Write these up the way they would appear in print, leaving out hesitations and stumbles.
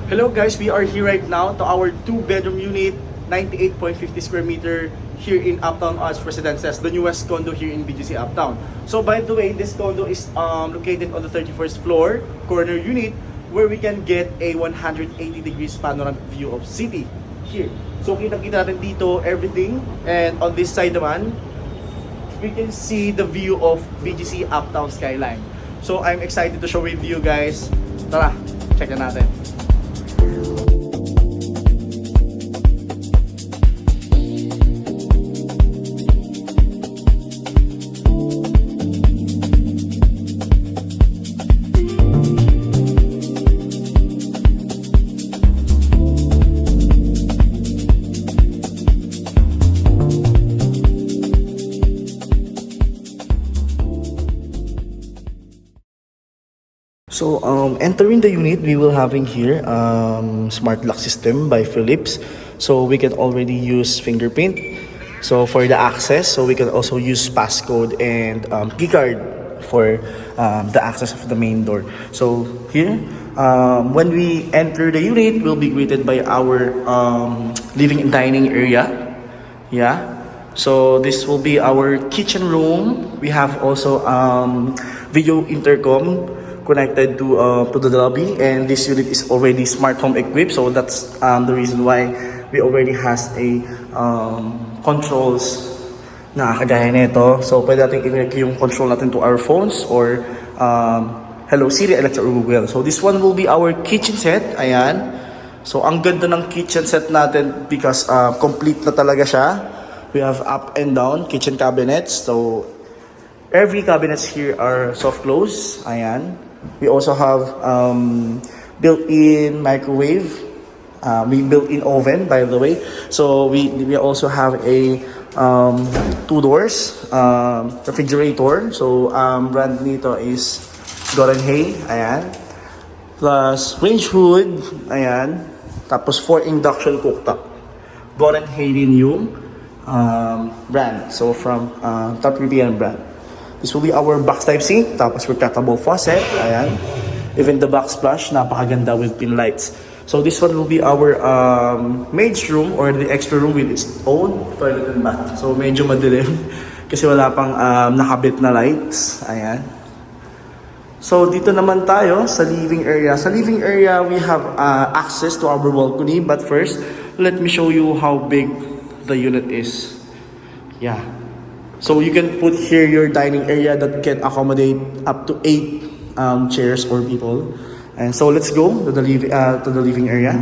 Hello guys, we are here right now to our 2-bedroom unit, 98.50 square meter here in Uptown Arts Residences, the newest condo here in BGC Uptown. So by the way, this condo is located on the 31st floor, corner unit, where we can get a 180 degrees panoramic view of city here. So kita-kita natin dito everything, and on this side naman, we can see the view of BGC Uptown skyline. So I'm excited to show with you guys. Tara, check na natin. So entering the unit, we will having here smart lock system by Philips. So we can already use fingerprint. So for the access, so we can also use passcode and keycard for the access of the main door. So here, when we enter the unit, we'll be greeted by our living and dining area. Yeah. So this will be our kitchen room. We have also video intercom connected to the lobby, and this unit is already smart home equipped, so that's the reason why we already has a controls na kagaya nito. So pwede natin i-connect yung control natin to our phones or Hello Siri, Alexa or Google. So this one will be our kitchen set. Ayan. So ang ganda ng kitchen set natin because complete na talaga siya. We have up and down kitchen cabinets. So every cabinets here are soft close. Ayan. We also have built-in microwave, we built-in oven by the way. So we also have a 2 doors refrigerator. So brand nito is Gordon Hay, ayan. Plus range hood, ayan. Tapos 4 induction cooktop. Gordon Hay din yung brand. So from Top European brand. This will be our box type sink, tapos retractable faucet, ayan. Even the backsplash, napakaganda with pin lights. So this one will be our maid's room or the extra room with its own toilet and bath. So medyo madilim kasi wala pang nakabit na lights, ayan. So dito naman tayo sa living area. Sa living area, we have access to our balcony, but first, let me show you how big the unit is. Yeah. So you can put here your dining area that can accommodate up to 8 chairs or people. And so let's go to the living area.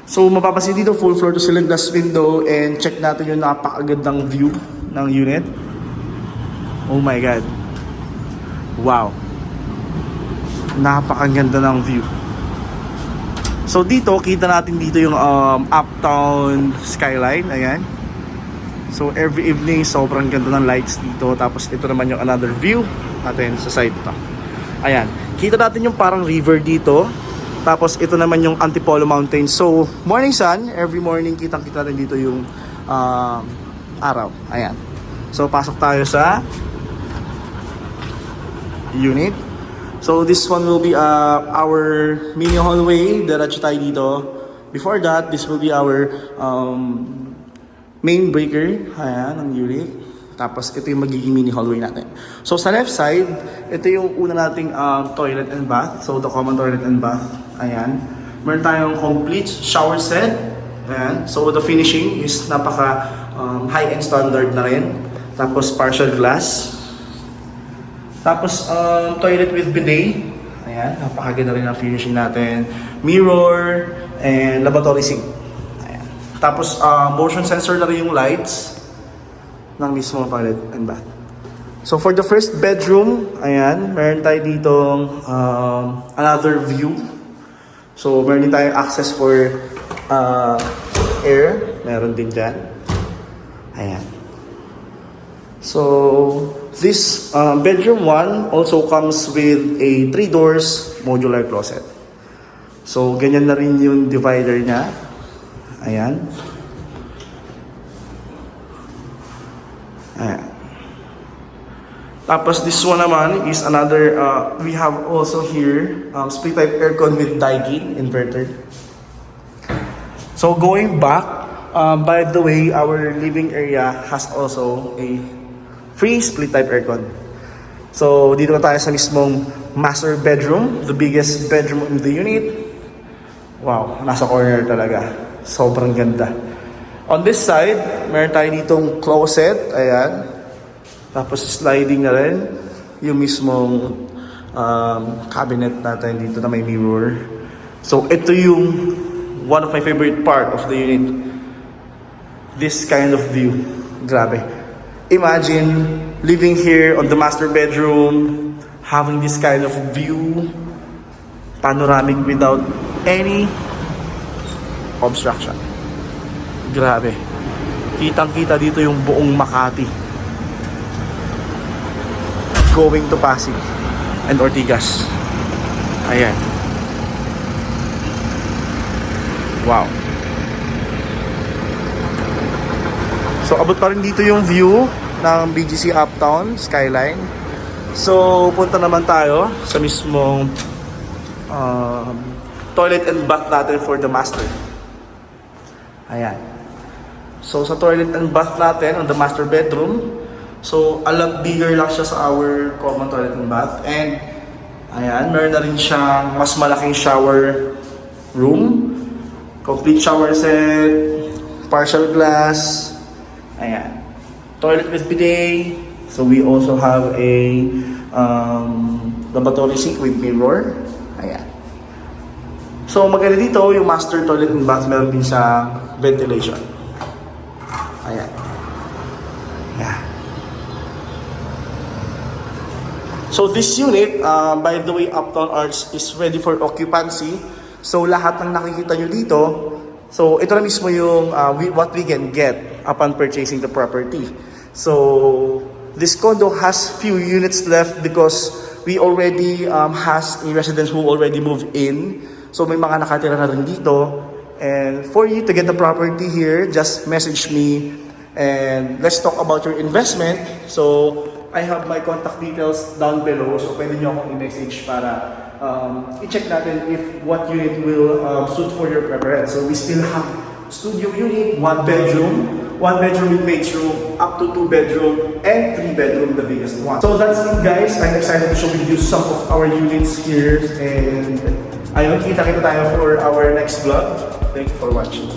So mapapansin dito full floor to ceiling glass window, and check natin yung napakagandang view ng unit. Oh my god. Wow. Napakaganda ng view. So dito kita natin dito yung uptown skyline, ayan. So every evening, sobrang ganda ng lights dito. Tapos ito naman yung another view natin sa side to. Ayan. Kita natin yung parang river dito. Tapos ito naman yung Antipolo Mountain. So morning sun, every morning kitang-kita natin dito yung araw. Ayan. So pasok tayo sa unit. So this one will be our mini hallway. Diretso tayo dito. Before that, this will be our main breaker, ayan, ang unit. Tapos ito yung magiging mini hallway natin. So sa left side, ito yung una nating toilet and bath. So the common toilet and bath, ayan. Meron tayong complete shower set. Ayan. So the finishing is napaka high-end standard na rin. Tapos partial glass. Tapos toilet with bidet. Ayan, napakaganda rin ang finishing natin. Mirror and lavatory sink. Tapos motion sensor na rin yung lights ng mismo toilet and bath. So for the first bedroom, ayan, meron tayo ditong another view. So meron din tayong access for air, meron din dyan. Ayan. So this bedroom 1 also comes with a 3 doors modular closet. So ganyan na rin yung divider niya. Ayan. Ayan. Tapos this one naman is another, we have also here, split type aircon with Daikin inverter. So going back, by the way, our living area has also a free split type aircon. So dito na tayo sa mismong master bedroom, the biggest bedroom in the unit. Wow, nasa corner talaga. Sobrang ganda. On this side, meron tayo ditong closet, ayan. Tapos sliding na rin yung mismong cabinet natin dito na may mirror. So ito yung one of my favorite part of the unit. This kind of view. Grabe. Imagine living here on the master bedroom, having this kind of view, panoramic without any obstruction. Grabe. Kitang-kita dito yung buong Makati. Going to Pasig and Ortigas. Ayan. Wow. So abot pa rin dito yung view ng BGC Uptown Skyline. So punta naman tayo sa mismong toilet and bath natin for the master. Ayan. So sa toilet and bath natin on the master bedroom, so a lot bigger lang siya sa our common toilet and bath. And ayan, meron na rin siyang mas malaking shower room, complete shower set, partial glass. Ayan. Toilet with bidet. So we also have a lavatory sink with mirror. Ayan. So maganda dito yung master toilet and bath, meron din siyang ventilation. Ayan. Yeah. So this unit, by the way, Uptown Arts is ready for occupancy. So lahat ng nakikita nyo dito, so ito na mismo yung what we can get upon purchasing the property. So this condo has few units left because we already has a residents who already moved in. So may mga nakatira na rin dito. And for you to get the property here, just message me and let's talk about your investment. So I have my contact details down below. So pwede nyo akong i-message para i-check natin if what unit will suit for your preference. So we still have studio unit, 1 bedroom with maid's room, up to 2 bedroom, and 3 bedroom, the biggest one. So that's it guys. I'm excited to show you some of our units here. And ayun, kita tayo for our next vlog. Thank you for watching.